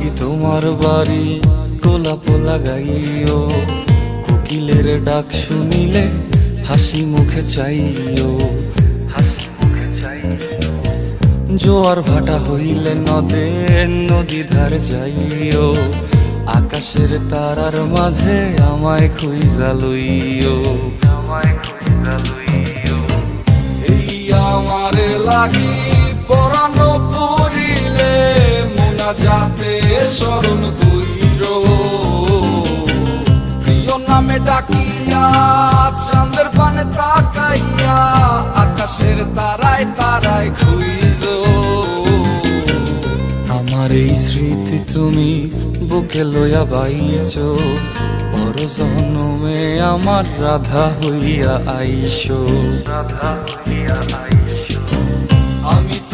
যদি তোমার বাড়ি গোলাপ লাগাইও, কোকিলের ডাক শুনিলে হাসি মুখে চাইও, জোয়ার ভাটা হইলে নদে নদী ধারে যাইও, আকাশের তারার মাঝে আমায় খুঁজা লইও, এই আমারে লাগি পরানো পড়িলে মোনাজাতে স্মরণ কইরো, প্রিয় নামে ডাকিয়া চাঁদের পানে তাকাইয়া আকাশের তারায় তারায় খুঁজো। আমার এই স্মৃতি তুমি বুকে লইয়া বাইছো, পর জন্মে আমার রাধা হইয়া আইসো, রাধা হইয়া